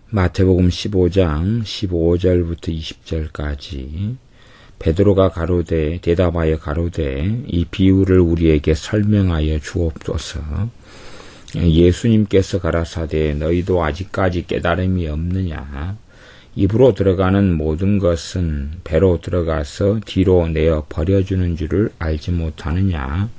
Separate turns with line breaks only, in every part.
마태복음 15장 15절부터 20절까지 베드로가 가로되 대답하여 가로되 이 비유를 우리에게 설명하여 주옵소서. 예수님께서 가라사대 너희도 아직까지 깨달음이 없느냐. 입으로 들어가는 모든 것은 배로 들어가서 뒤로 내어 버려주는 줄을 알지 못하느냐.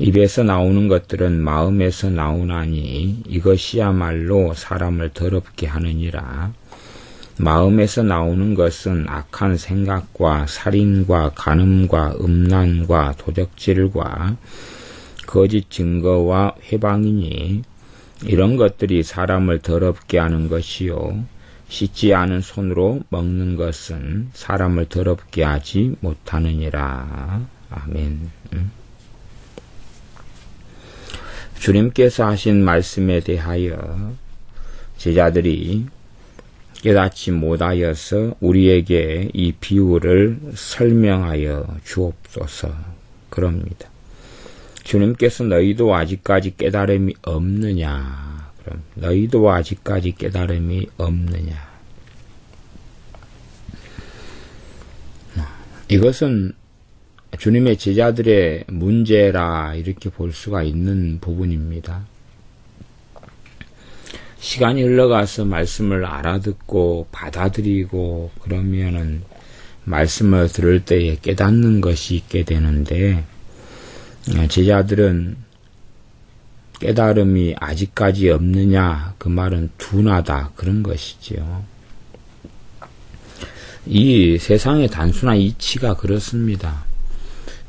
입에서 나오는 것들은 마음에서 나오나니 이것이야말로 사람을 더럽게 하느니라. 마음에서 나오는 것은 악한 생각과 살인과 간음과 음란과 도적질과 거짓 증거와 회방이니 이런 것들이 사람을 더럽게 하는 것이요 씻지 않은 손으로 먹는 것은 사람을 더럽게 하지 못하느니라. 아멘. 주님께서 하신 말씀에 대하여 제자들이 깨닫지 못하여서 우리에게 이 비유를 설명하여 주옵소서 그럽니다. 주님께서 너희도 아직까지 깨달음이 없느냐. 그럼 너희도 아직까지 깨달음이 없느냐. 이것은 주님의 제자들의 문제라 이렇게 볼 수가 있는 부분입니다. 시간이 흘러가서 말씀을 알아듣고 받아들이고 그러면은 말씀을 들을 때에 깨닫는 것이 있게 되는데 제자들은 깨달음이 아직까지 없느냐 그 말은 둔하다 그런 것이지요. 이 세상의 단순한 이치가 그렇습니다.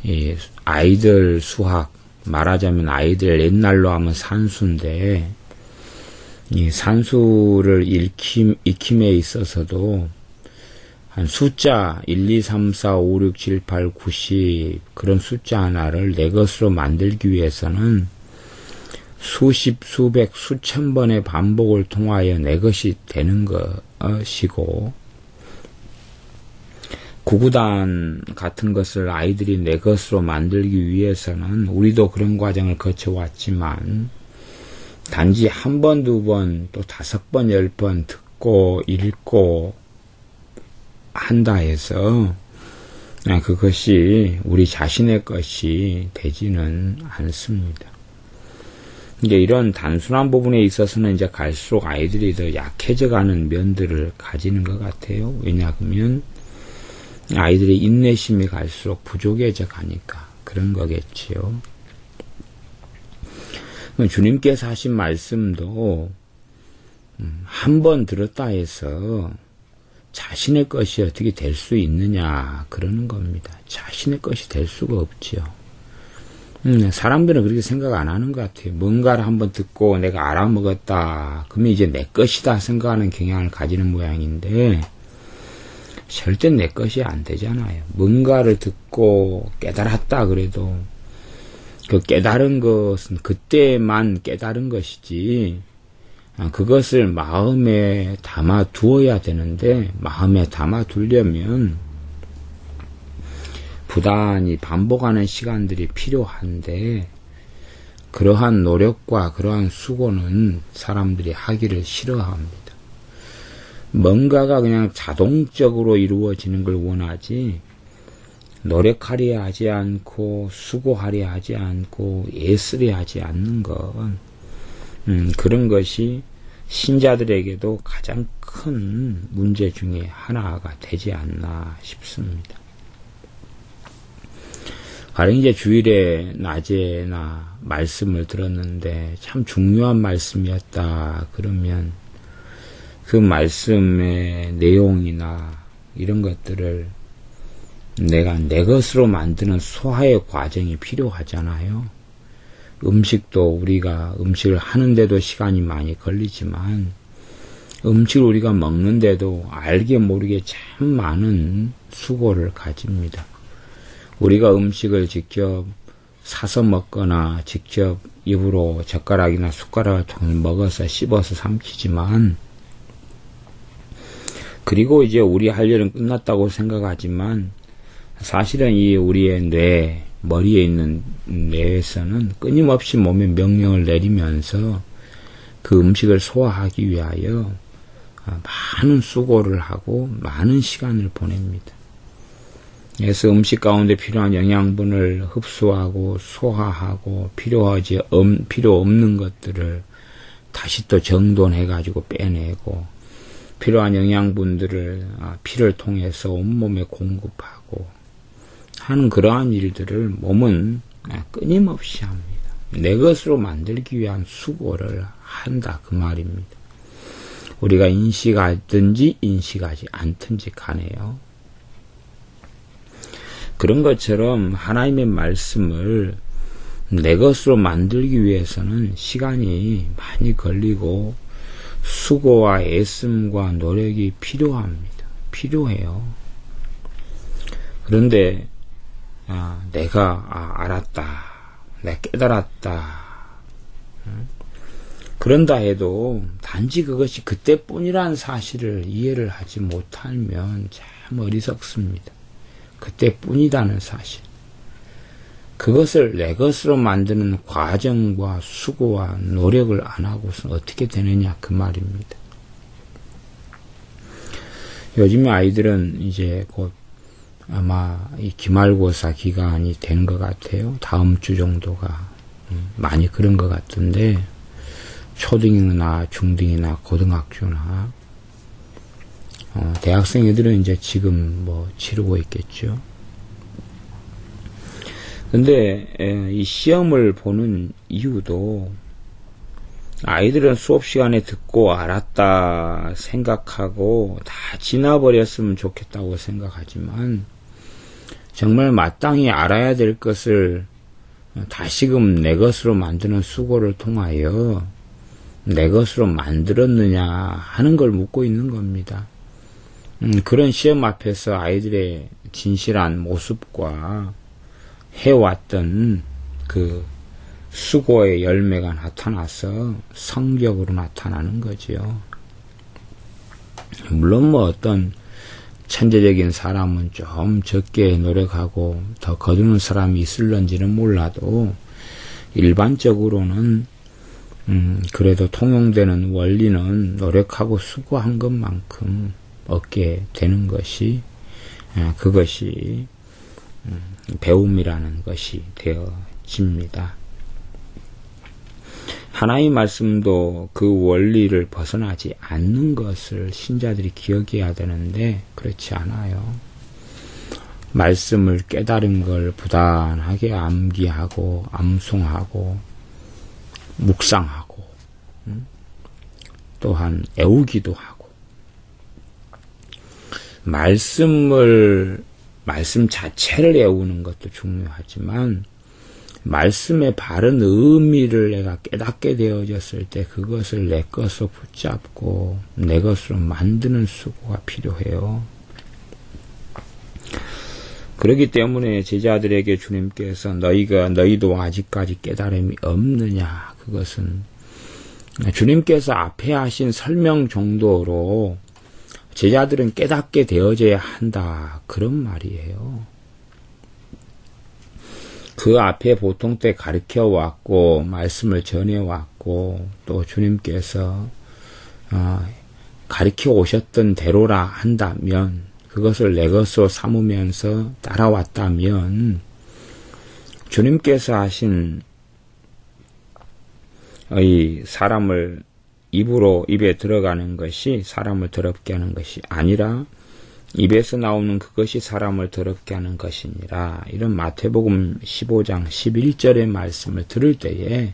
이 아이들 수학 말하자면 아이들 옛날로 하면 산수인데 이 산수를 익힘에 있어서도 한 숫자 1, 2, 3, 4, 5, 6, 7, 8, 9, 10 그런 숫자 하나를 내 것으로 만들기 위해서는 수십, 수백, 수천 번의 반복을 통하여 내 것이 되는 것이고 구구단 같은 것을 아이들이 내 것으로 만들기 위해서는 우리도 그런 과정을 거쳐왔지만 단지 한 번, 두 번, 또 5번, 10번 듣고 읽고 한다 해서 그것이 우리 자신의 것이 되지는 않습니다. 이제 이런 단순한 부분에 있어서는 이제 갈수록 아이들이 더 약해져가는 면들을 가지는 것 같아요. 왜냐하면 아이들의 인내심이 갈수록 부족해져 가니까 그런 거겠지요. 주님께서 하신 말씀도 한 번 들었다 해서 자신의 것이 어떻게 될 수 있느냐 그러는 겁니다. 자신의 것이 될 수가 없지요. 사람들은 그렇게 생각 안 하는 것 같아요. 뭔가를 한번 듣고 내가 알아먹었다 그러면 이제 내 것이다 생각하는 경향을 가지는 모양인데 절대 내 것이 안 되잖아요. 뭔가를 듣고 깨달았다 그래도 그 깨달은 것은 그때만 깨달은 것이지 그것을 마음에 담아 두어야 되는데 마음에 담아 두려면 부단히 반복하는 시간들이 필요한데 그러한 노력과 그러한 수고는 사람들이 하기를 싫어합니다. 뭔가가 그냥 자동적으로 이루어지는 걸 원하지 노력하려 하지 않고 수고하려 하지 않고 애쓰려 하지 않는 것 그런 것이 신자들에게도 가장 큰 문제 중에 하나가 되지 않나 싶습니다. 가령 이제 주일에 낮에나 말씀을 들었는데 참 중요한 말씀이었다 그러면 그 말씀의 내용이나 이런 것들을 내가 내 것으로 만드는 소화의 과정이 필요하잖아요. 음식도 우리가 음식을 하는데도 시간이 많이 걸리지만 음식을 우리가 먹는데도 알게 모르게 참 많은 수고를 가집니다. 우리가 음식을 직접 사서 먹거나 직접 입으로 젓가락이나 숟가락을 통해 먹어서 씹어서 삼키지만 그리고 이제 우리 할 일은 끝났다고 생각하지만 사실은 이 우리의 뇌, 머리에 있는 뇌에서는 끊임없이 몸에 명령을 내리면서 그 음식을 소화하기 위하여 많은 수고를 하고 많은 시간을 보냅니다. 그래서 음식 가운데 필요한 영양분을 흡수하고 소화하고 필요 없는 것들을 다시 또 정돈해가지고 빼내고 필요한 영양분들을 피를 통해서 온몸에 공급하고 하는 그러한 일들을 몸은 끊임없이 합니다. 내 것으로 만들기 위한 수고를 한다 그 말입니다. 우리가 인식하든지 인식하지 않든지 간에요. 그런 것처럼 하나님의 말씀을 내 것으로 만들기 위해서는 시간이 많이 걸리고 수고와 애씀과 노력이 필요합니다. 필요해요. 그런데 내가 알았다, 내가 깨달았다, 그런다 해도 단지 그것이 그때뿐이라는 사실을 이해를 하지 못하면 참 어리석습니다. 그때뿐이라는 사실. 그것을 내 것으로 만드는 과정과 수고와 노력을 안 하고서 어떻게 되느냐 그 말입니다. 요즘에 아이들은 이제 곧 아마 이 기말고사 기간이 되는 것 같아요. 다음 주 정도가 많이 그런 것 같은데 초등이나 중등이나 고등학교나 대학생 애들은 이제 지금 치르고 있겠죠. 근데 이 시험을 보는 이유도 아이들은 수업 시간에 듣고 알았다 생각하고 다 지나버렸으면 좋겠다고 생각하지만 정말 마땅히 알아야 될 것을 다시금 내 것으로 만드는 수고를 통하여 내 것으로 만들었느냐 하는 걸 묻고 있는 겁니다. 그런 시험 앞에서 아이들의 진실한 모습과 해왔던 그 수고의 열매가 나타나서 성적으로 나타나는 거지요. 물론 어떤 천재적인 사람은 좀 적게 노력하고 더 거두는 사람이 있을런지는 몰라도 일반적으로는 그래도 통용되는 원리는 노력하고 수고한 것만큼 얻게 되는 것이 그것이 배움이라는 것이 되어집니다. 하나의 말씀도 그 원리를 벗어나지 않는 것을 신자들이 기억해야 되는데 그렇지 않아요. 말씀을 깨달은 걸 부단하게 암기하고 암송하고 묵상하고 또한 애우기도 하고 말씀 자체를 애우는 것도 중요하지만 말씀의 바른 의미를 내가 깨닫게 되어졌을 때 그것을 내 것으로 붙잡고 내 것으로 만드는 수고가 필요해요. 그렇기 때문에 제자들에게 주님께서 너희도 아직까지 깨달음이 없느냐, 그것은 주님께서 앞에 하신 설명 정도로 제자들은 깨닫게 되어져야 한다, 그런 말이에요. 그 앞에 보통 때 가르쳐 왔고 말씀을 전해 왔고 또 주님께서 가르쳐 오셨던 대로라 한다면, 그것을 내 것으로 삼으면서 따라왔다면 주님께서 하신 이 사람을 입에 들어가는 것이 사람을 더럽게 하는 것이 아니라 입에서 나오는 그것이 사람을 더럽게 하는 것이니라, 이런 마태복음 15장 11절의 말씀을 들을 때에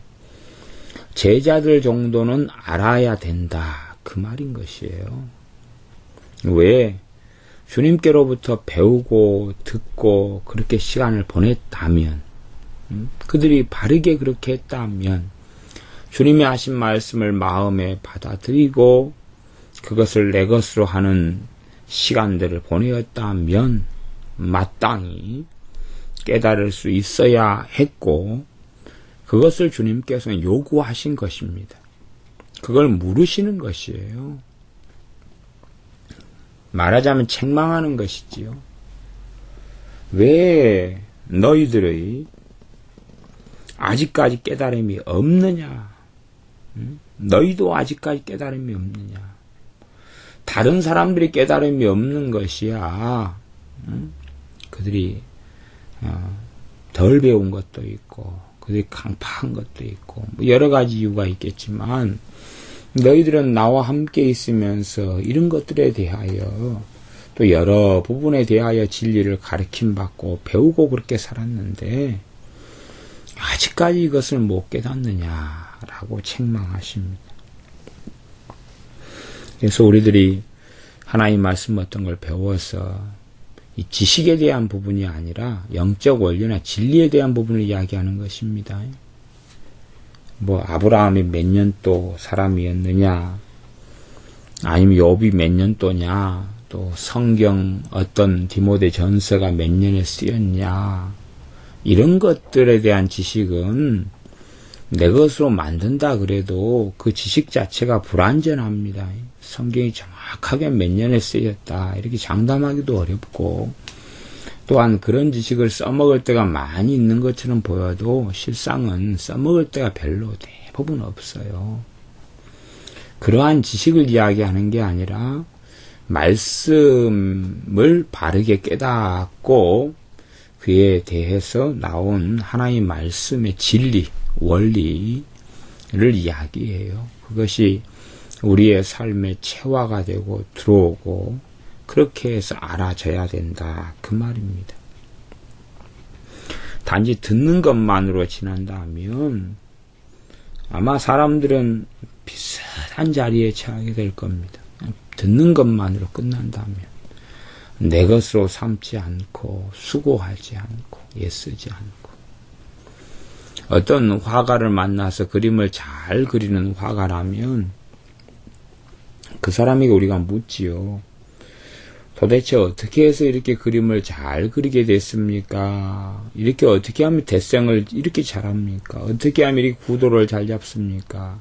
제자들 정도는 알아야 된다, 그 말인 것이에요. 왜? 주님께로부터 배우고 듣고 그렇게 시간을 보냈다면, 그들이 바르게 그렇게 했다면, 주님이 하신 말씀을 마음에 받아들이고 그것을 내 것으로 하는 시간들을 보내었다면 마땅히 깨달을 수 있어야 했고, 그것을 주님께서는 요구하신 것입니다. 그걸 물으시는 것이에요. 말하자면 책망하는 것이지요. 왜 너희들의 아직까지 깨달음이 없느냐? 너희도 아직까지 깨달음이 없느냐? 다른 사람들이 깨달음이 없는 것이야. 그들이 덜 배운 것도 있고 그들이 강팍한 것도 있고 뭐 여러 가지 이유가 있겠지만 너희들은 나와 함께 있으면서 이런 것들에 대하여 또 여러 부분에 대하여 진리를 가르침받고 배우고 그렇게 살았는데 아직까지 이것을 못 깨닫느냐라고 책망하십니다. 그래서 우리들이 하나님 말씀 어떤 걸 배워서 이 지식에 대한 부분이 아니라 영적 원리나 진리에 대한 부분을 이야기하는 것입니다. 뭐 아브라함이 몇 년도 사람이었느냐, 아니면 욥이 몇 년도냐, 또 성경 어떤 디모데 전서가 몇 년에 쓰였냐, 이런 것들에 대한 지식은 내 것으로 만든다 그래도 그 지식 자체가 불완전합니다. 성경이 정확하게 몇 년에 쓰였다 이렇게 장담하기도 어렵고, 또한 그런 지식을 써먹을 때가 많이 있는 것처럼 보여도 실상은 써먹을 때가 별로 대부분 없어요. 그러한 지식을 이야기하는 게 아니라 말씀을 바르게 깨닫고 그에 대해서 나온 하나님 말씀의 진리, 원리를 이야기해요. 그것이 우리의 삶의 체화가 되고 들어오고 그렇게 해서 알아져야 된다 그 말입니다. 단지 듣는 것만으로 지난다면 아마 사람들은 비슷한 자리에 처하게 될 겁니다. 듣는 것만으로 끝난다면 내 것으로 삼지 않고 수고하지 않고 애쓰지 않고, 어떤 화가를 만나서 그림을 잘 그리는 화가라면 그 사람에게 우리가 묻지요. 도대체 어떻게 해서 이렇게 그림을 잘 그리게 됐습니까? 이렇게 어떻게 하면 대생을 이렇게 잘합니까? 어떻게 하면 이렇게 구도를 잘 잡습니까?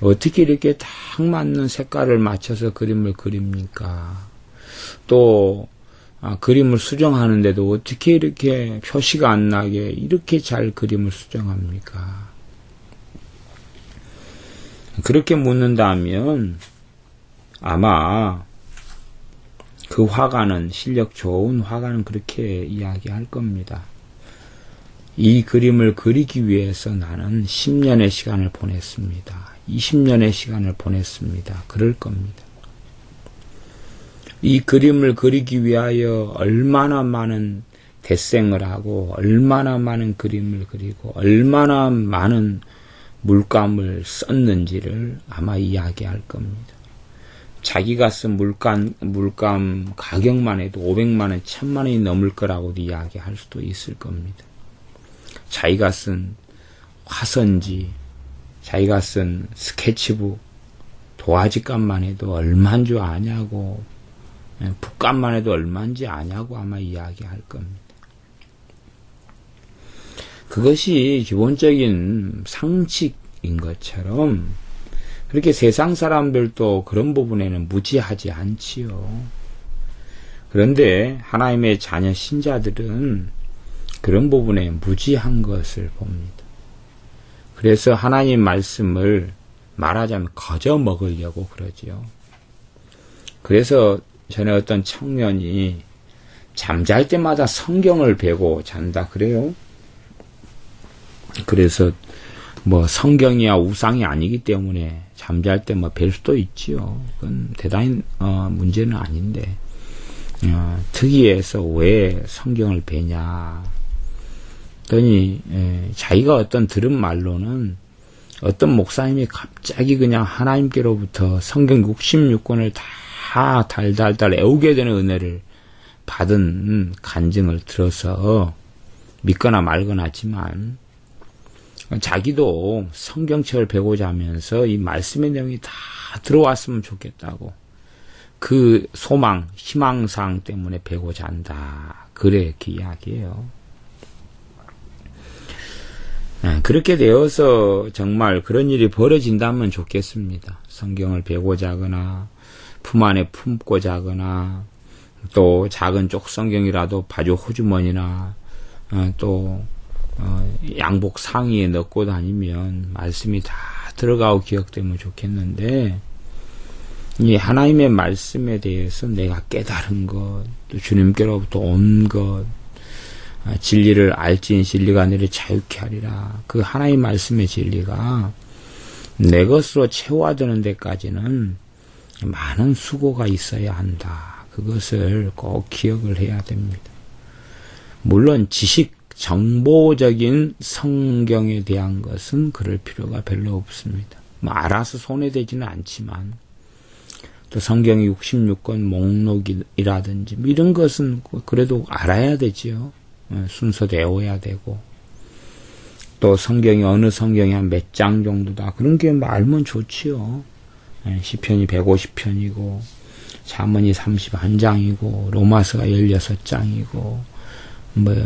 어떻게 이렇게 딱 맞는 색깔을 맞춰서 그림을 그립니까? 또 그림을 수정하는데도 어떻게 이렇게 표시가 안 나게 이렇게 잘 그림을 수정합니까? 그렇게 묻는다면 아마 그 화가는, 실력 좋은 화가는 그렇게 이야기할 겁니다. 이 그림을 그리기 위해서 나는 10년의 시간을 보냈습니다. 20년의 시간을 보냈습니다. 그럴 겁니다. 이 그림을 그리기 위하여 얼마나 많은 대생을 하고 얼마나 많은 그림을 그리고 얼마나 많은 물감을 썼는지를 아마 이야기할 겁니다. 자기가 쓴 물감 가격만 해도 500만 원, 1000만 원이 넘을 거라고도 이야기할 수도 있을 겁니다. 자기가 쓴 화선지, 자기가 쓴 스케치북, 도화지값만 해도 얼마인 줄 아냐고, 붓값만 해도 얼마인지 아냐고 아마 이야기할 겁니다. 그것이 기본적인 상식인 것처럼 그렇게 세상 사람들도 그런 부분에는 무지하지 않지요. 그런데 하나님의 자녀 신자들은 그런 부분에 무지한 것을 봅니다. 그래서 하나님 말씀을 말하자면 거저 먹으려고 그러지요. 그래서 전에 어떤 청년이 잠잘 때마다 성경을 베고 잔다 그래요. 그래서 뭐 성경이야 우상이 아니기 때문에 잠잘 때 뭐 뵐 수도 있지요. 그건 대단히 문제는 아닌데 특이해서 왜 성경을 베냐 더니 자기가 어떤 들은 말로는 어떤 목사님이 갑자기 그냥 하나님께로부터 성경 66권을 다 달달달 애우게 되는 은혜를 받은 간증을 들어서 믿거나 말거나 하지만 자기도 성경책을 베고자 하면서 이 말씀의 내용이 다 들어왔으면 좋겠다고 그 소망, 희망사항 때문에 베고자 한다. 그래 이렇게 이야기해요. 그렇게 되어서 정말 그런 일이 벌어진다면 좋겠습니다. 성경을 베고자 하거나 품 안에 품고자 하거나 또 작은 쪽 성경이라도 바지 호주머니나 또 양복 상의에 넣고 다니면 말씀이 다 들어가고 기억되면 좋겠는데 이 하나님의 말씀에 대해서 내가 깨달은 것, 또 주님께로부터 온 것, 진리를 알지니 진리가 너를 자유케 하리라. 그 하나님 말씀의 진리가 내 것으로 채워지는 데까지는 많은 수고가 있어야 한다. 그것을 꼭 기억을 해야 됩니다. 물론 지식, 정보적인 성경에 대한 것은 그럴 필요가 별로 없습니다. 알아서 손해되지는 않지만 또 성경의 66권 목록이라든지 이런 것은 그래도 알아야 되지요. 순서도 외워야 되고 또 성경이 어느 성경이 한 몇 장 정도다. 그런 게 알면 좋지요. 시편이 150편이고 잠언이 31장이고 로마서가 16장이고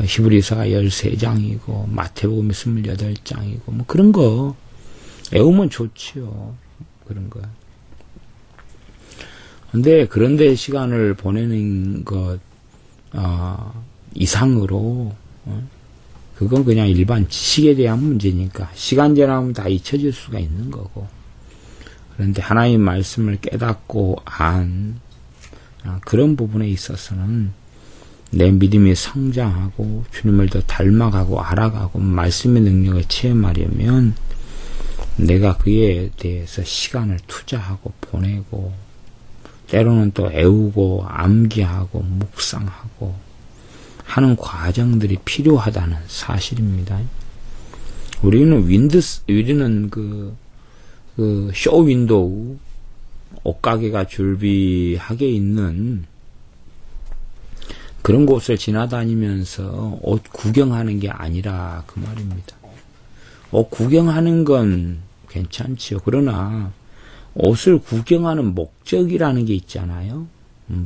히브리서가 13장이고 마태복음이 28장이고 그런 거 외우면 좋지요. 그런 거. 그런데 시간을 보내는 것 이상으로 그건 그냥 일반 지식에 대한 문제니까 시간 지나면 다 잊혀질 수가 있는 거고. 그런데 하나님 말씀을 깨닫고 안 그런 부분에 있어서는 내 믿음이 성장하고 주님을 더 닮아가고 알아가고 말씀의 능력을 체험하려면 내가 그에 대해서 시간을 투자하고 보내고 때로는 또 외우고 암기하고 묵상하고 하는 과정들이 필요하다는 사실입니다. 우리는 쇼 윈도우 옷가게가 줄비하게 있는 그런 곳을 지나다니면서 옷 구경하는 게 아니라 그 말입니다. 옷 구경하는 건 괜찮지요. 그러나 옷을 구경하는 목적이라는 게 있잖아요.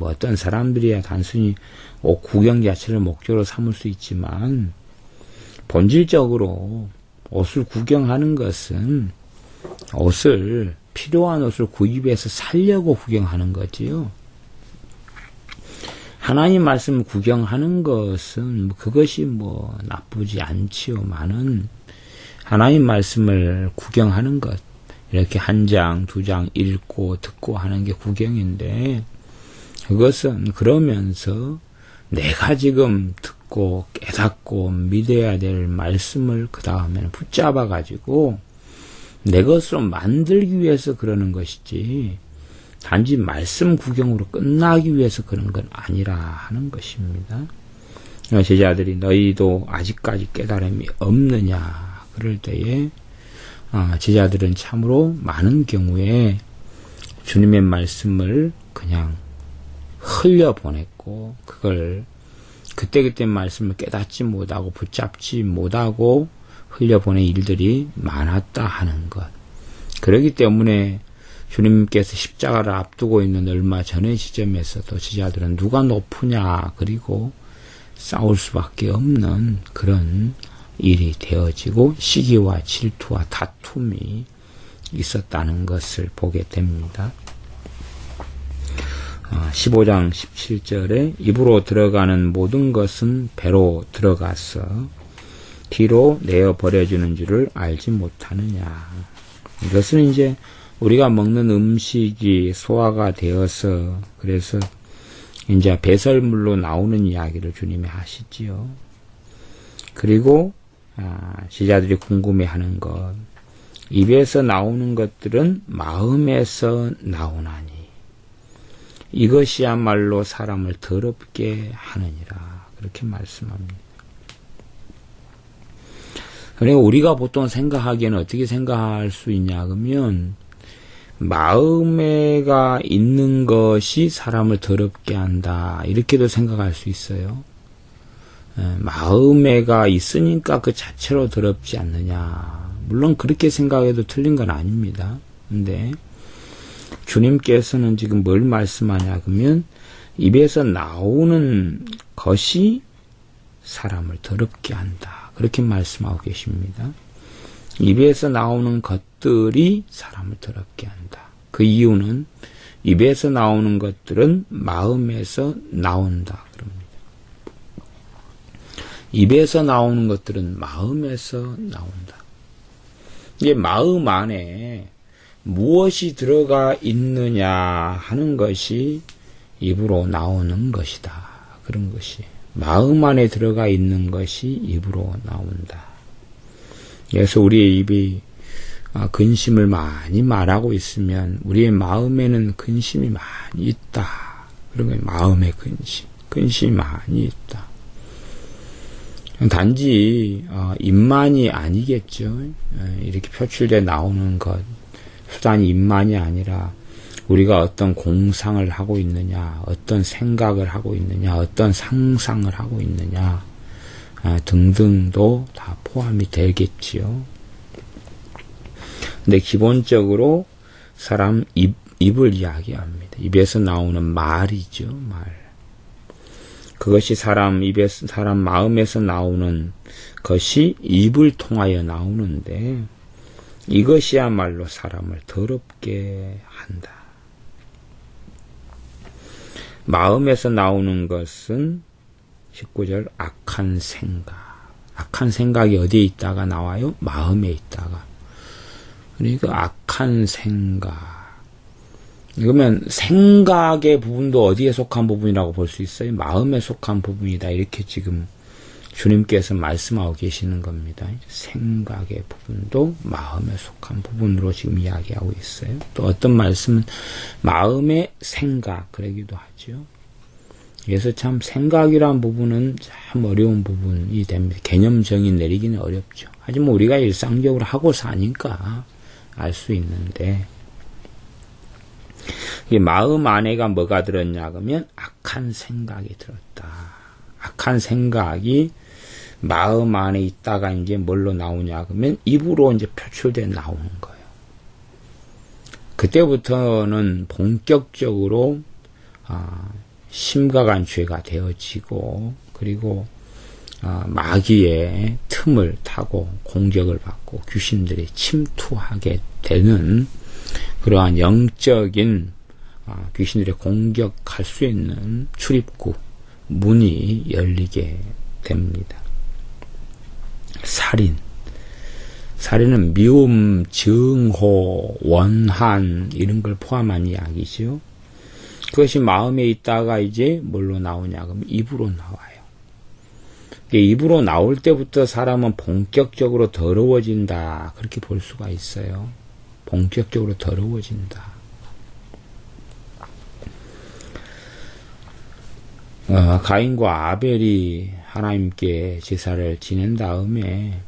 어떤 사람들이야 단순히 옷 구경 자체를 목적으로 삼을 수 있지만 본질적으로 옷을 구경하는 것은 필요한 옷을 구입해서 살려고 구경하는 거지요. 하나님 말씀을 구경하는 것은 그것이 나쁘지 않지요만은 하나님 말씀을 구경하는 것 이렇게 한 장, 두 장 읽고 듣고 하는 게 구경인데 그것은 그러면서 내가 지금 듣고 깨닫고 믿어야 될 말씀을 그 다음에는 붙잡아 가지고 내 것으로 만들기 위해서 그러는 것이지 단지 말씀 구경으로 끝나기 위해서 그런 건 아니라 하는 것입니다. 제자들이 너희도 아직까지 깨달음이 없느냐 그럴 때에 제자들은 참으로 많은 경우에 주님의 말씀을 그냥 흘려보냈고 그걸 그때그때 말씀을 깨닫지 못하고 붙잡지 못하고 흘려보낸 일들이 많았다 하는 것. 그렇기 때문에 주님께서 십자가를 앞두고 있는 얼마 전의 시점에서도 제자들은 누가 높으냐 그리고 싸울 수밖에 없는 그런 일이 되어지고 시기와 질투와 다툼이 있었다는 것을 보게 됩니다. 15장 17절에 입으로 들어가는 모든 것은 배로 들어가서 뒤로 내어 버려지는 줄을 알지 못하느냐. 이것은 이제 우리가 먹는 음식이 소화가 되어서 그래서 이제 배설물로 나오는 이야기를 주님이 하시지요. 그리고 제자들이 궁금해하는 것, 입에서 나오는 것들은 마음에서 나오나니 이것이야말로 사람을 더럽게 하느니라 그렇게 말씀합니다. 그러니까 우리가 보통 생각하기에는 어떻게 생각할 수 있냐 그러면 마음에가 있는 것이 사람을 더럽게 한다 이렇게도 생각할 수 있어요. 마음에가 있으니까 그 자체로 더럽지 않느냐. 물론 그렇게 생각해도 틀린 건 아닙니다. 근데 주님께서는 지금 뭘 말씀하냐 그러면 입에서 나오는 것이 사람을 더럽게 한다. 그렇게 말씀하고 계십니다. 입에서 나오는 것들이 사람을 더럽게 한다. 그 이유는 입에서 나오는 것들은 마음에서 나온다. 그럽니다. 입에서 나오는 것들은 마음에서 나온다. 이게 마음 안에 무엇이 들어가 있느냐 하는 것이 입으로 나오는 것이다. 그런 것이 마음 안에 들어가 있는 것이 입으로 나온다. 그래서 우리의 입이 근심을 많이 말하고 있으면 우리의 마음에는 근심이 많이 있다. 그런 거예요. 마음의 근심이 많이 있다. 단지 입만이 아니겠죠. 이렇게 표출돼 나오는 것 수단이 입만이 아니라 우리가 어떤 공상을 하고 있느냐, 어떤 생각을 하고 있느냐, 어떤 상상을 하고 있느냐 등등도 다 포함이 되겠지요. 근데 기본적으로 사람 입을 이야기합니다. 입에서 나오는 말이죠, 말. 그것이 사람 마음에서 나오는 것이 입을 통하여 나오는데 이것이야말로 사람을 더럽게 한다. 마음에서 나오는 것은 19절 악한 생각. 악한 생각이 어디에 있다가 나와요? 마음에 있다가. 그러니까 악한 생각. 그러면 생각의 부분도 어디에 속한 부분이라고 볼 수 있어요? 마음에 속한 부분이다. 이렇게 지금 주님께서 말씀하고 계시는 겁니다. 생각의 부분도 마음에 속한 부분으로 지금 이야기하고 있어요. 또 어떤 말씀은 마음의 생각 그러기도 하죠. 그래서 참 생각이란 부분은 참 어려운 부분이 됩니다. 개념 정의 내리기는 어렵죠. 하지만 우리가 일상적으로 하고 사니까 알 수 있는데 이 마음 안에가 뭐가 들었냐 그러면 악한 생각이 들었다. 악한 생각이 마음 안에 있다가 이제 뭘로 나오냐 그러면 입으로 이제 표출돼 나오는 거예요. 그때부터는 본격적으로 심각한 죄가 되어지고 그리고 마귀의 틈을 타고 공격을 받고 귀신들이 침투하게 되는 그러한 영적인 귀신들이 공격할 수 있는 출입구 문이 열리게 됩니다. 살인은 미움, 증오, 원한 이런 걸 포함한 이야기죠. 그것이 마음에 있다가 이제 뭘로 나오냐 그러면 입으로 나와요. 입으로 나올 때부터 사람은 본격적으로 더러워진다. 그렇게 볼 수가 있어요. 본격적으로 더러워진다. 가인과 아벨이 하나님께 제사를 지낸 다음에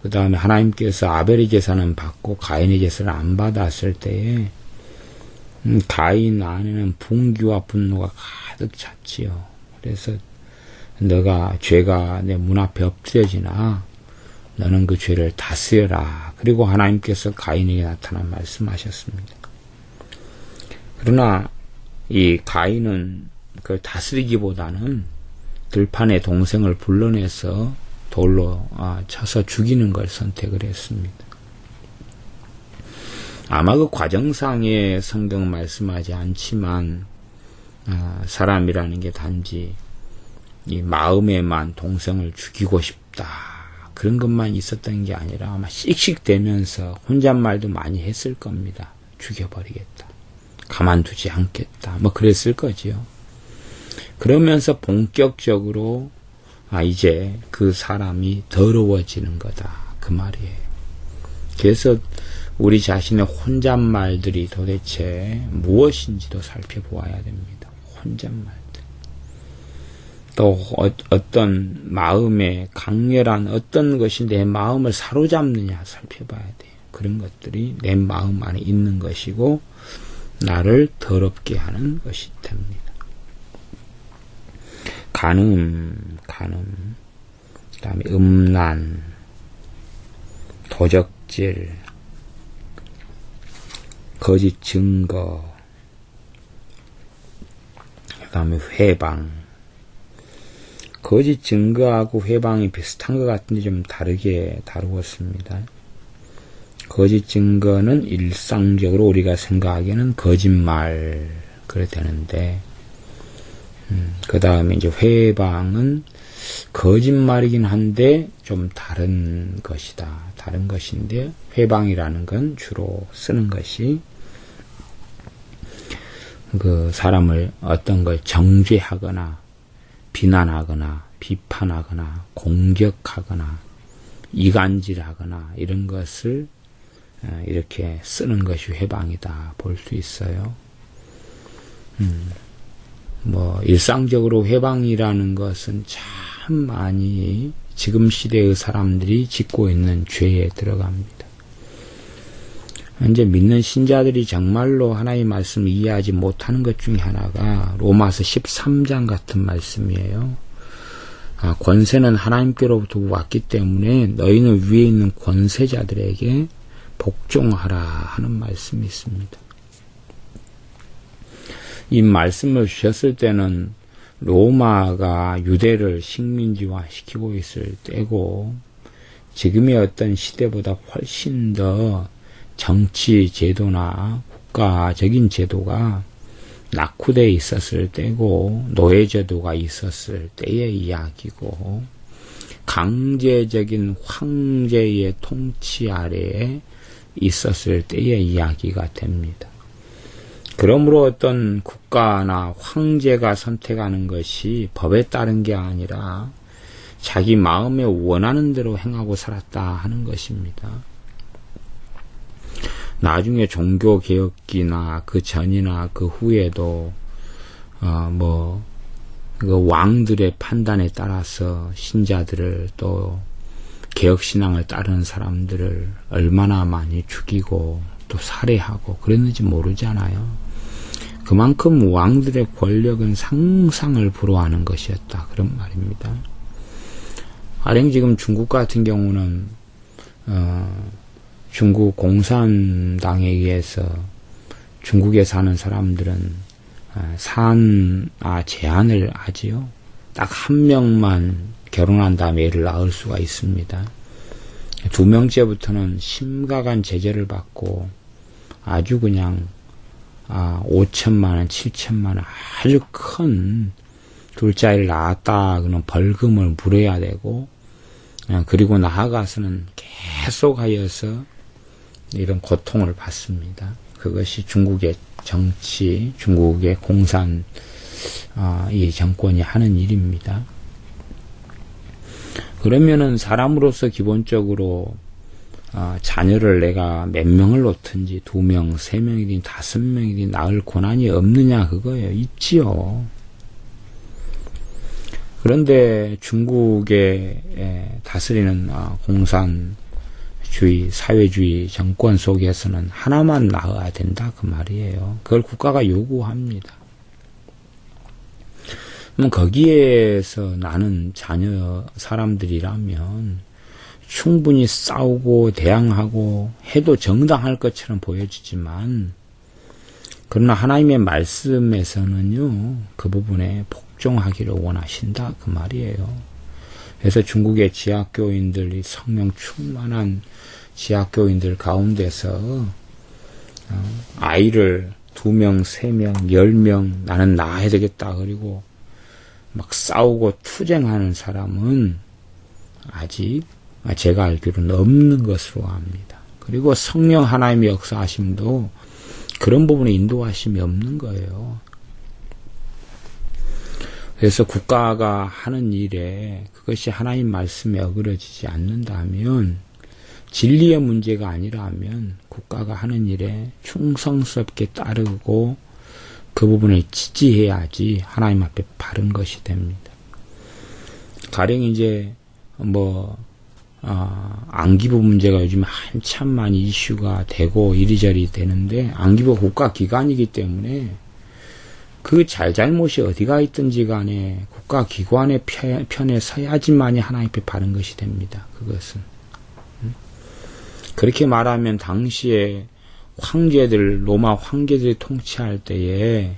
그 다음에 하나님께서 아벨의 제사는 받고 가인의 제사를 안 받았을 때에 가인 안에는 분기와 분노가 가득 찼지요. 그래서 너가 죄가 내 문 앞에 엎드려지나 너는 그 죄를 다스려라. 그리고 하나님께서 가인에게 나타나 말씀하셨습니다. 그러나 이 가인은 그걸 다스리기보다는 들판에 동생을 불러내서 돌로 쳐서 죽이는 걸 선택을 했습니다. 아마 그 과정상에 성경은 말씀하지 않지만 사람이라는 게 단지 이 마음에만 동생을 죽이고 싶다 그런 것만 있었던 게 아니라 아마 씩씩대면서 혼잣말도 많이 했을 겁니다. 죽여버리겠다. 가만두지 않겠다. 뭐 그랬을 거지요. 그러면서 본격적으로 이제 그 사람이 더러워지는 거다. 그 말이에요. 그래서 우리 자신의 혼잣말들이 도대체 무엇인지도 살펴보아야 됩니다. 혼잣말들. 또 어떤 마음에 강렬한 어떤 것이 내 마음을 사로잡느냐 살펴봐야 돼요. 그런 것들이 내 마음 안에 있는 것이고 나를 더럽게 하는 것이 됩니다. 간음, 그 다음에 음란, 도적질, 거짓 증거, 그 다음에 회방. 거짓 증거하고 회방이 비슷한 것 같은데 좀 다르게 다루었습니다. 거짓 증거는 일상적으로 우리가 생각하기에는 거짓말 그래 되는데 그 다음에 이제 회방은 거짓말이긴 한데 좀 다른 것이다. 다른 것인데 회방이라는 건 주로 쓰는 것이 그 사람을 어떤 걸 정죄하거나 비난하거나 비판하거나 공격하거나 이간질하거나 이런 것을 이렇게 쓰는 것이 회방이다 볼 수 있어요. 뭐 일상적으로 회방이라는 것은 참 많이 지금 시대의 사람들이 짓고 있는 죄에 들어갑니다. 이제 믿는 신자들이 정말로 하나님의 말씀을 이해하지 못하는 것 중에 하나가 로마서 13장 같은 말씀이에요. 권세는 하나님께로부터 왔기 때문에 너희는 위에 있는 권세자들에게 복종하라 하는 말씀이 있습니다. 이 말씀을 주셨을 때는 로마가 유대를 식민지화 시키고 있을 때고 지금의 어떤 시대보다 훨씬 더 정치 제도나 국가적인 제도가 낙후되어 있었을 때고 노예제도가 있었을 때의 이야기고 강제적인 황제의 통치 아래에 있었을 때의 이야기가 됩니다. 그러므로 어떤 국가나 황제가 선택하는 것이 법에 따른 게 아니라 자기 마음에 원하는 대로 행하고 살았다 하는 것입니다. 나중에 종교개혁기나 그 전이나 그 후에도 그 왕들의 판단에 따라서 신자들을 또 개혁신앙을 따르는 사람들을 얼마나 많이 죽이고 또 살해하고 그랬는지 모르잖아요. 그만큼 왕들의 권력은 상상을 불허하는 것이었다. 그런 말입니다. 가령 지금 중국 같은 경우는 중국 공산당에 의해서 중국에 사는 사람들은 제한을 하지요. 딱 한 명만 결혼한 다음에 애를 낳을 수가 있습니다. 2명째부터는 심각한 제재를 받고 아주 그냥 5천만원, 7천만원 아주 큰 둘째 아이를 낳았다 그러면 벌금을 물어야 되고 그리고 나아가서는 계속하여서 이런 고통을 받습니다. 그것이 중국의 정치, 중국의 공산 이 정권이 하는 일입니다. 그러면은 사람으로서 기본적으로 자녀를 내가 몇 명을 놓든지 2명, 3명이든 5명이든 낳을 권한이 없느냐 그거예요. 있지요. 그런데 중국의 다스리는 공산주의, 사회주의 정권 속에서는 하나만 낳아야 된다 그 말이에요. 그걸 국가가 요구합니다. 그럼 거기에서 나는 자녀 사람들이라면 충분히 싸우고 대항하고 해도 정당할 것처럼 보여지지만 그러나 하나님의 말씀에서는요 그 부분에 복종하기를 원하신다 그 말이에요. 그래서 중국의 지하교인들이 성령 충만한 지하교인들 가운데서 아이를 2명, 3명, 10명 나는 낳아야 되겠다 그리고 막 싸우고 투쟁하는 사람은 아직 제가 알기로는 없는 것으로 압니다. 그리고 성령 하나님의 역사하심도 그런 부분에 인도하심이 없는 거예요. 그래서 국가가 하는 일에 그것이 하나님 말씀에 어그러지지 않는다면 진리의 문제가 아니라면 국가가 하는 일에 충성스럽게 따르고 그 부분을 지지해야지 하나님 앞에 바른 것이 됩니다. 가령 이제 안기부 문제가 요즘 한참 많이 이슈가 되고 이리저리 되는데 안기부 국가기관이기 때문에 그 잘잘못이 어디가 있든지 간에 국가기관의 편에 서야지만이 하나님 앞에 바른 것이 됩니다. 그것은. 그렇게 말하면 당시에 로마 황제들이 통치할 때에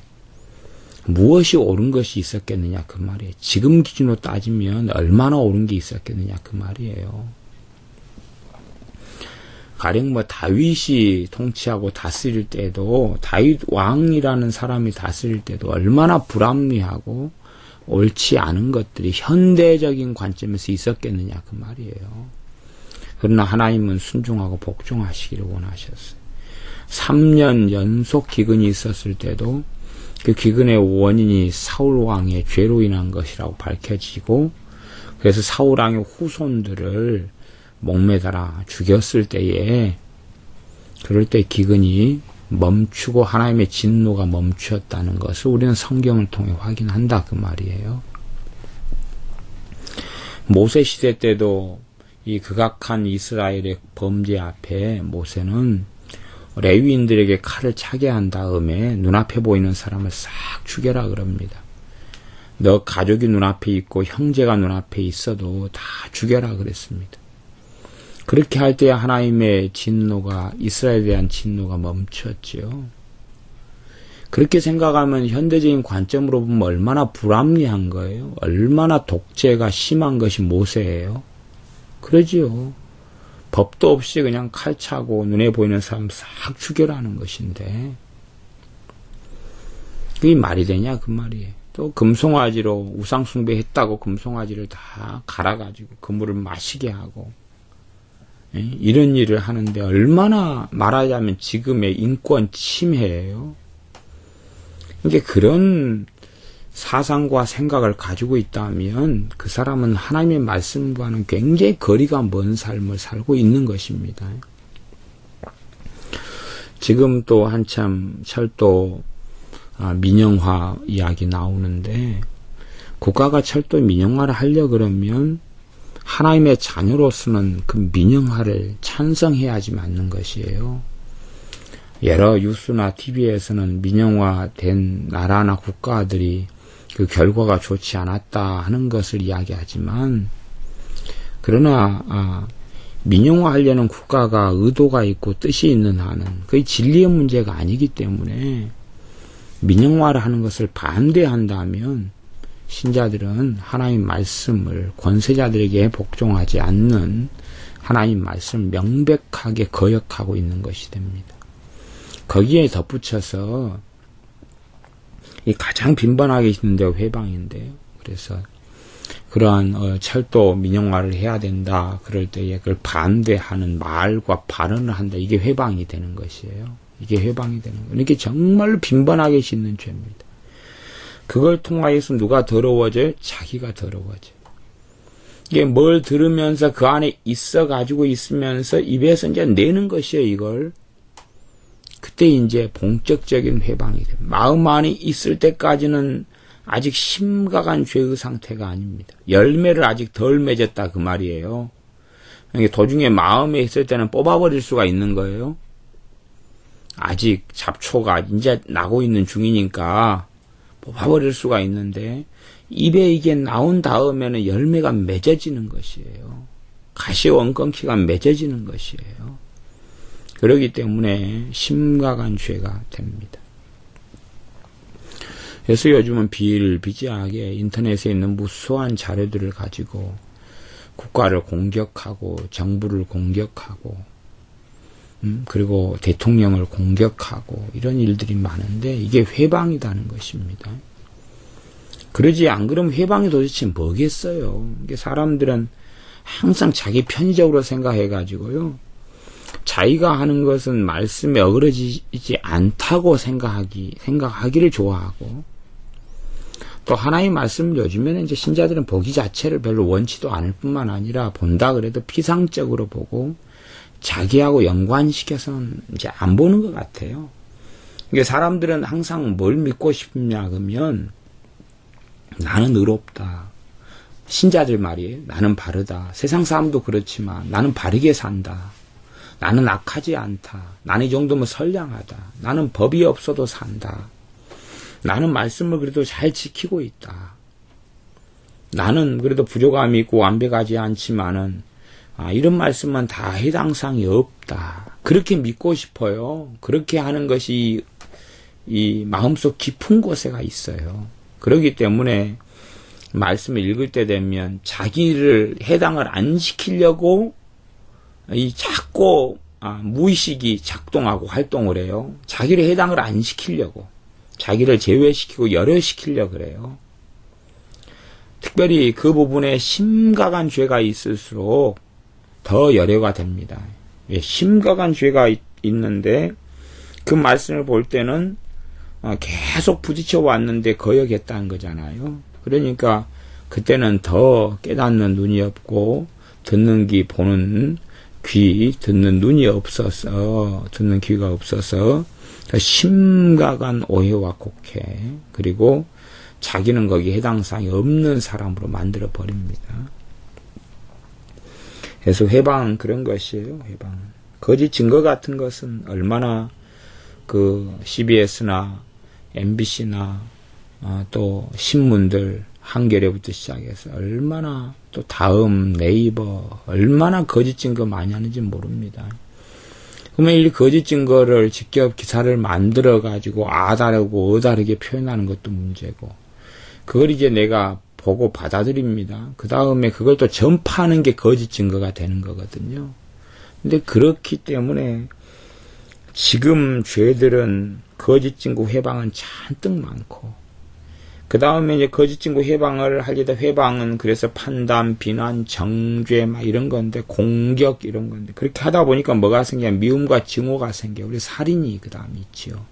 무엇이 옳은 것이 있었겠느냐 그 말이에요. 지금 기준으로 따지면 얼마나 옳은 게 있었겠느냐 그 말이에요. 가령 다윗이 통치하고 다스릴 때도 다윗 왕이라는 사람이 다스릴 때도 얼마나 불합리하고 옳지 않은 것들이 현대적인 관점에서 있었겠느냐 그 말이에요. 그러나 하나님은 순종하고 복종하시기를 원하셨어요. 3년 연속 기근이 있었을 때도 그 기근의 원인이 사울왕의 죄로 인한 것이라고 밝혀지고, 그래서 사울왕의 후손들을 목매달아 죽였을 때에, 그럴 때 기근이 멈추고 하나님의 진노가 멈추었다는 것을 우리는 성경을 통해 확인한다 그 말이에요. 모세 시대 때도 이 극악한 이스라엘의 범죄 앞에 모세는 레위인들에게 칼을 차게 한 다음에 눈앞에 보이는 사람을 싹 죽여라 그럽니다. 너 가족이 눈앞에 있고 형제가 눈앞에 있어도 다 죽여라 그랬습니다. 그렇게 할 때 하나님의 진노가, 이스라엘에 대한 진노가 멈췄지요. 그렇게 생각하면 현대적인 관점으로 보면 얼마나 불합리한 거예요. 얼마나 독재가 심한 것이 모세예요. 그러지요. 법도 없이 그냥 칼 차고 눈에 보이는 사람 싹 죽여라는 것인데, 그게 말이 되냐 그 말이에요. 또 금송아지로 우상숭배했다고 금송아지를 다 갈아가지고 그물을 마시게 하고, 이런 일을 하는데 얼마나 말하자면 지금의 인권 침해예요. 그러니까 그런 사상과 생각을 가지고 있다면 그 사람은 하나님의 말씀과는 굉장히 거리가 먼 삶을 살고 있는 것입니다. 지금 또 한참 철도 민영화 이야기 나오는데, 국가가 철도 민영화를 하려 그러면 하나님의 자녀로서는 그 민영화를 찬성해야지 맞는 것이에요. 여러 뉴스나 TV에서는 민영화된 나라나 국가들이 그 결과가 좋지 않았다 하는 것을 이야기하지만, 그러나 민영화하려는 국가가 의도가 있고 뜻이 있는 한은 그게 진리의 문제가 아니기 때문에, 민영화를 하는 것을 반대한다면 신자들은 하나님 말씀을 권세자들에게 복종하지 않는 하나님 말씀을 명백하게 거역하고 있는 것이 됩니다. 거기에 덧붙여서 이 가장 빈번하게 있는 데가 회방인데요. 그래서 그러한 철도 민영화를 해야 된다 그럴 때에 그걸 반대하는 말과 발언을 한다. 이게 회방이 되는 것이에요. 이게 회방이 되는 거예요. 이게 정말로 빈번하게 짓는 죄입니다. 그걸 통하여서 누가 더러워져요? 자기가 더러워져요. 이게 뭘 들으면서 그 안에 있어가지고 있으면서 입에서 이제 내는 것이에요, 이걸. 그때 이제 본격적인 회방이 돼요. 마음 안에 있을 때까지는 아직 심각한 죄의 상태가 아닙니다. 열매를 아직 덜 맺었다 그 말이에요. 도중에 마음에 있을 때는 뽑아버릴 수가 있는 거예요. 아직 잡초가 이제 나고 있는 중이니까 뽑아버릴 수가 있는데, 입에 이게 나온 다음에는 열매가 맺어지는 것이에요. 가시원건키가 맺어지는 것이에요. 그렇기 때문에 심각한 죄가 됩니다. 그래서 요즘은 비일비재하게 인터넷에 있는 무수한 자료들을 가지고 국가를 공격하고 정부를 공격하고 그리고 대통령을 공격하고 이런 일들이 많은데, 이게 회방이라는 것입니다. 그러지 안 그러면 회방이 도대체 뭐겠어요. 이게 사람들은 항상 자기 편의적으로 생각해가지고요, 자기가 하는 것은 말씀에 어그러지지 않다고 생각하기를 좋아하고, 또 하나님 말씀을 요즘에는 이제 신자들은 보기 자체를 별로 원치도 않을 뿐만 아니라 본다 그래도 피상적으로 보고 자기하고 연관시켜서는 이제 안 보는 것 같아요. 이게 사람들은 항상 뭘 믿고 싶냐 그러면, 나는 의롭다. 신자들 말이에요. 나는 바르다. 세상 사람도 그렇지만 나는 바르게 산다. 나는 악하지 않다. 나는 이 정도면 선량하다. 나는 법이 없어도 산다. 나는 말씀을 그래도 잘 지키고 있다. 나는 그래도 부족함이 있고 완벽하지 않지만은 이런 말씀만 다 해당사항이 없다. 그렇게 믿고 싶어요. 그렇게 하는 것이 이 마음속 깊은 곳에가 있어요. 그렇기 때문에 말씀을 읽을 때 되면 자기를 해당을 안 시키려고 자꾸 무의식이 작동하고 활동을 해요. 자기를 해당을 안 시키려고, 자기를 제외시키고 열외시키려고 그래요. 특별히 그 부분에 심각한 죄가 있을수록 더 열애가 됩니다. 예, 심각한 죄가 있는데 그 말씀을 볼 때는 계속 부딪혀 왔는데 거역했다는 거잖아요. 그러니까 그때는 더 깨닫는 눈이 없고 듣는 귀 보는 귀 듣는 눈이 없어서 듣는 귀가 없어서 심각한 오해와 곡해 그리고 자기는 거기에 해당 사항이 없는 사람으로 만들어 버립니다. 그래서 회방은 그런 것이에요. 회방. 거짓 증거 같은 것은 얼마나 그 CBS나 MBC나 또 신문들 한겨레부터 시작해서 얼마나 또 다음 네이버 얼마나 거짓 증거 많이 하는지 모릅니다. 그러면 이 거짓 증거를 직접 기사를 만들어 가지고 아다르고 어다르게 표현하는 것도 문제고 그걸 이제 내가 보고 받아들입니다. 그 다음에 그걸 또 전파하는 게 거짓 증거가 되는 거거든요. 근데 그렇기 때문에 지금 죄들은 거짓 증거 회방은 잔뜩 많고 그 다음에 이제 거짓 증거 회방을 하려다 회방은 그래서 판단, 비난, 정죄 막 이런 건데 공격 이런 건데 그렇게 하다 보니까 뭐가 생겨? 미움과 증오가 생겨. 우리 살인이 그 다음에 있지요.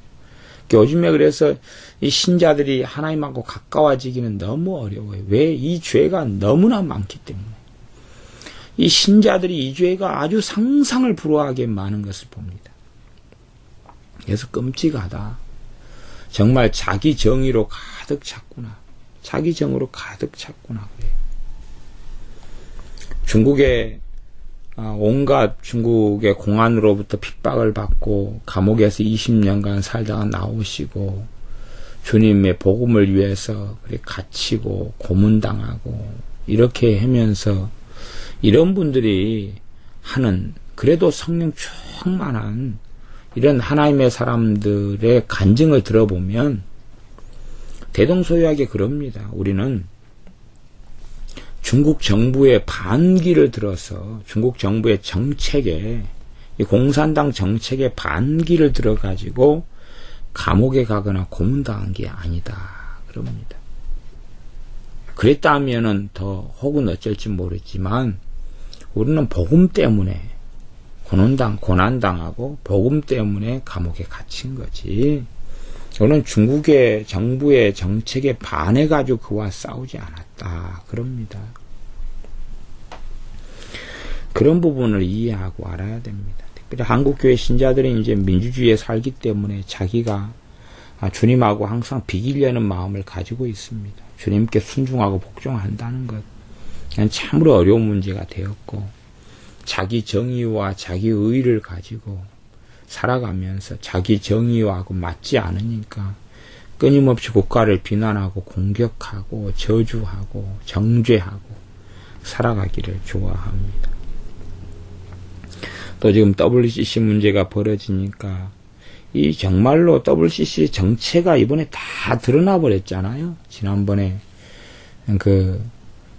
요즘에 그래서 이 신자들이 하나님하고 가까워지기는 너무 어려워요. 왜? 이 죄가 너무나 많기 때문에. 이 신자들이 이 죄가 아주 상상을 불허하게 많은 것을 봅니다. 그래서 끔찍하다. 정말 자기 정의로 가득 찼구나. 자기 정으로 가득 찼구나. 그래요. 중국에 온갖 중국의 공안으로부터 핍박을 받고 감옥에서 20년간 살다가 나오시고 주님의 복음을 위해서 그렇게 갇히고 고문당하고 이렇게 하면서 이런 분들이 하는 그래도 성령 충만한 이런 하나님의 사람들의 간증을 들어보면 대동소이하게 그럽니다. 우리는 중국 정부의 반기를 들어서 중국 정부의 정책에 이 공산당 정책의 반기를 들어가지고 감옥에 가거나 고문당한 게 아니다. 그럽니다. 그랬다면은 더 혹은 어쩔지 모르지만 우리는 복음 때문에 고난당하고 복음 때문에 감옥에 갇힌 거지. 저는 중국의 정부의 정책에 반해가지고 그와 싸우지 않았다. 그럽니다. 그런 부분을 이해하고 알아야 됩니다. 특별히 한국교회 신자들이 이제 민주주의에 살기 때문에 자기가 주님하고 항상 비기려는 마음을 가지고 있습니다. 주님께 순종하고 복종한다는 것. 그냥 참으로 어려운 문제가 되었고, 자기 정의와 자기 의의를 가지고 살아가면서 자기 정의하고 맞지 않으니까 끊임없이 국가를 비난하고 공격하고 저주하고 정죄하고 살아가기를 좋아합니다. 또 지금 WCC 문제가 벌어지니까 이 정말로 WCC 정체가 이번에 다 드러나 버렸잖아요. 지난번에 그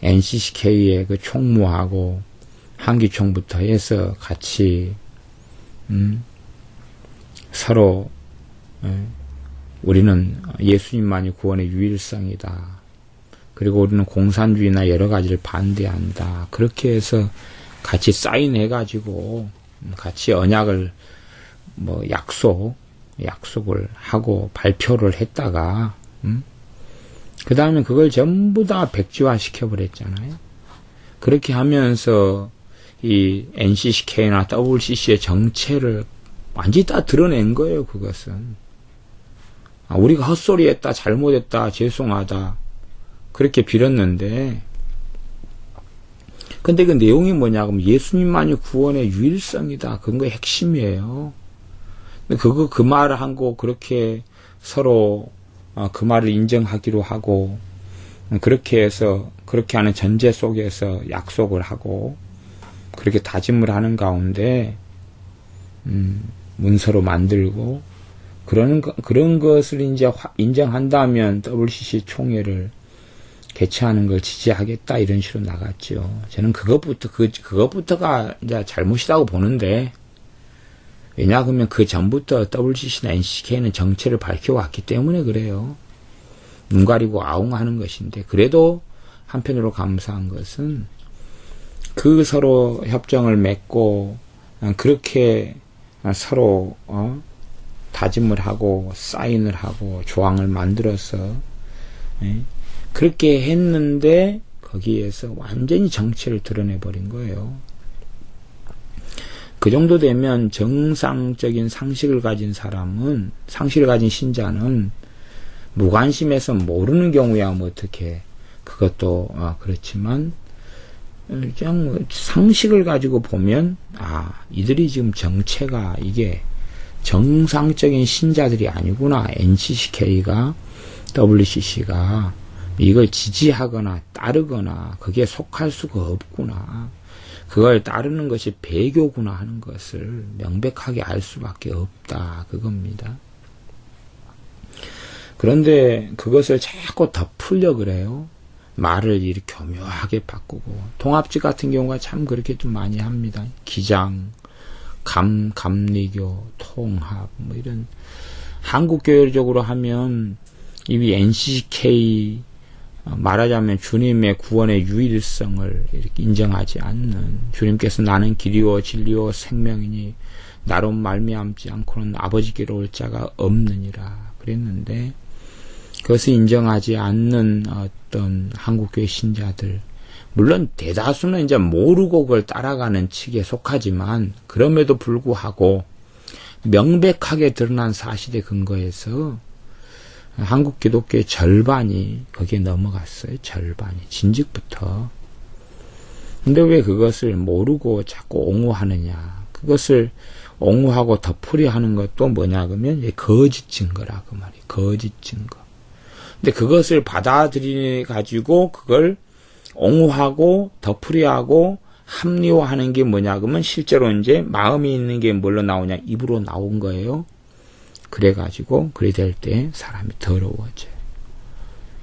NCCK의 그 총무하고 한기총부터 해서 같이 서로 우리는 예수님만이 구원의 유일성이다. 그리고 우리는 공산주의나 여러 가지를 반대한다. 그렇게 해서 같이 사인해가지고 같이 언약을 약속을 하고 발표를 했다가 그 다음에 그걸 전부 다 백지화 시켜버렸잖아요. 그렇게 하면서 이 NCCK나 WCC의 정체를 완전히 다 드러낸 거예요. 그것은 우리가 헛소리했다, 잘못했다, 죄송하다 그렇게 빌었는데, 근데 그 내용이 뭐냐면 예수님만이 구원의 유일성이다. 그건 거 핵심이에요. 근데 그 말을 하고 그렇게 서로 그 말을 인정하기로 하고 그렇게 해서 그렇게 하는 전제 속에서 약속을 하고 그렇게 다짐을 하는 가운데 문서로 만들고 그런 것을 이제 인정한다면 WCC 총회를 개최하는 걸 지지하겠다 이런 식으로 나갔죠. 저는 그것부터가 이제 잘못이라고 보는데, 왜냐 그러면 그 전부터 WCC나 NCK는 정체를 밝혀왔기 때문에 그래요. 눈 가리고 아웅하는 것인데, 그래도 한편으로 감사한 것은 그 서로 협정을 맺고 그렇게 서로 다짐을 하고 사인을 하고 조항을 만들어서 그렇게 했는데 거기에서 완전히 정체를 드러내버린 거예요. 그 정도 되면 정상적인 상식을 가진 사람은, 상식을 가진 신자는 무관심해서 모르는 경우야 뭐 어떻게, 그것도 그렇지만 그냥 상식을 가지고 보면 이들이 지금 정체가 이게 정상적인 신자들이 아니구나. NCCK가 WCC가 이걸 지지하거나 따르거나 거기에 속할 수가 없구나. 그걸 따르는 것이 배교구나 하는 것을 명백하게 알 수밖에 없다. 그겁니다. 그런데 그것을 자꾸 덮으려 그래요. 말을 이렇게 교묘하게 바꾸고 통합지 같은 경우가 참 그렇게 좀 많이 합니다. 기장, 감리교, 통합 뭐 이런 한국교회적으로 하면 이 NCK 말하자면 주님의 구원의 유일성을 이렇게 인정하지 않는, 주님께서 나는 길이요 진리요 생명이니 나로 말미암지 않고는 아버지께로 올 자가 없느니라 그랬는데, 그것을 인정하지 않는 어떤 한국교회 신자들, 물론 대다수는 이제 모르고 그걸 따라가는 측에 속하지만 그럼에도 불구하고 명백하게 드러난 사실에 근거해서 한국 기독교의 절반이 거기에 넘어갔어요. 절반이. 진즉부터. 근데 왜 그것을 모르고 자꾸 옹호하느냐. 그것을 옹호하고 덮으려 하는 것도 뭐냐 그러면 거짓 증거라 그 말이에요. 거짓 증거. 근데 그것을 받아들여 가지고 그걸 옹호하고 덮으려 하고 합리화하는 게 뭐냐 그러면 실제로 이제 마음이 있는 게 뭘로 나오냐, 입으로 나온 거예요. 그래가지고 그리 될 때 사람이 더러워져요.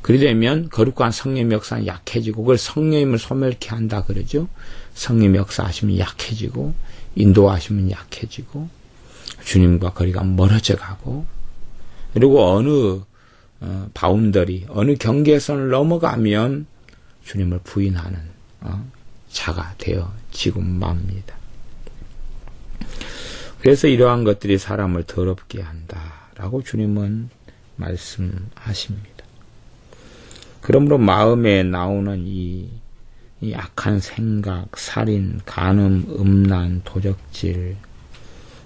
그리 되면 거룩한 성령의 역사는 약해지고, 그걸 성령님을 소멸케 한다 그러죠. 성령의 역사하시면 약해지고, 인도하시면 약해지고, 주님과 거리가 멀어져 가고, 그리고 어느 바운더리, 어느 경계선을 넘어가면 주님을 부인하는 자가 되어지고 맙니다. 그래서 이러한 것들이 사람을 더럽게 한다라고 주님은 말씀하십니다. 그러므로 마음에 나오는 이 악한 생각, 살인, 간음, 음란, 도적질,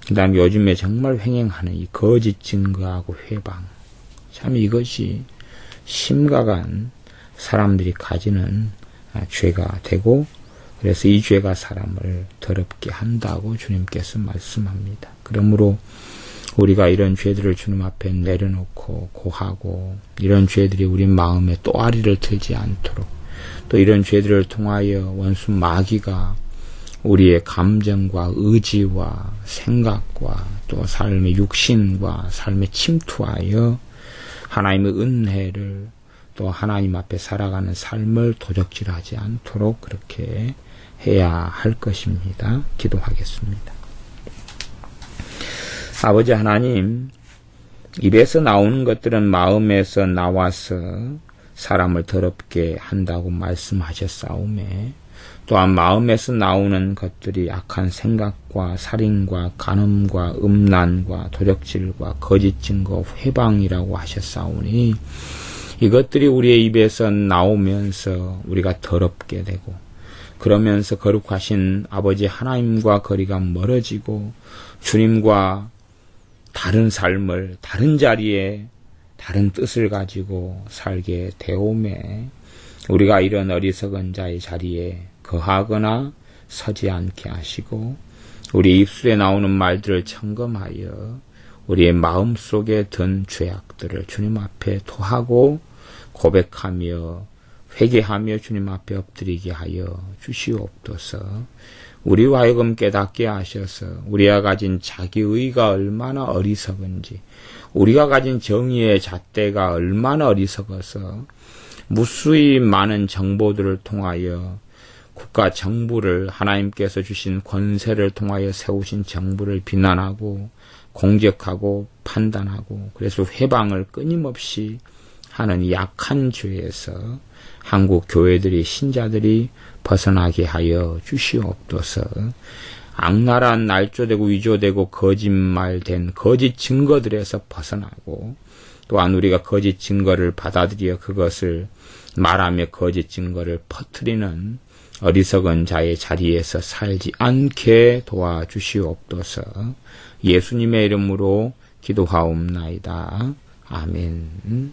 그 다음에 요즘에 정말 횡행하는 이 거짓 증거하고 회방, 참 이것이 심각한 사람들이 가지는 죄가 되고, 그래서 이 죄가 사람을 더럽게 한다고 주님께서 말씀합니다. 그러므로 우리가 이런 죄들을 주님 앞에 내려놓고 고하고, 이런 죄들이 우리 마음에 또아리를 틀지 않도록, 또 이런 죄들을 통하여 원수 마귀가 우리의 감정과 의지와 생각과 또 삶의 육신과 삶에 침투하여 하나님의 은혜를, 또 하나님 앞에 살아가는 삶을 도적질하지 않도록 그렇게 해야 할 것입니다. 기도하겠습니다. 아버지 하나님, 입에서 나오는 것들은 마음에서 나와서 사람을 더럽게 한다고 말씀하셨사오매, 또한 마음에서 나오는 것들이 악한 생각과 살인과 간음과 음란과 도적질과 거짓 증거, 회방이라고 하셨사오니, 이것들이 우리의 입에서 나오면서 우리가 더럽게 되고, 그러면서 거룩하신 아버지 하나님과 거리가 멀어지고 주님과 다른 삶을, 다른 자리에 다른 뜻을 가지고 살게 되오매, 우리가 이런 어리석은 자의 자리에 거하거나 서지 않게 하시고, 우리 입술에 나오는 말들을 점검하여 우리의 마음속에 든 죄악들을 주님 앞에 토하고 고백하며 회개하며 주님 앞에 엎드리게 하여 주시옵소서. 우리와 하여금 깨닫게 하셔서 우리가 가진 자기의가 얼마나 어리석은지, 우리가 가진 정의의 잣대가 얼마나 어리석어서 무수히 많은 정보들을 통하여 국가 정부를, 하나님께서 주신 권세를 통하여 세우신 정부를 비난하고 공격하고 판단하고, 그래서 회방을 끊임없이 하는 이 약한 죄에서 한국 교회들이 신자들이 벗어나게 하여 주시옵소서. 악랄한 날조되고 위조되고 거짓말된 거짓 증거들에서 벗어나고 또한 우리가 거짓 증거를 받아들여 그것을 말하며 거짓 증거를 퍼뜨리는 어리석은 자의 자리에서 살지 않게 도와주시옵소서. 예수님의 이름으로 기도하옵나이다. 아멘.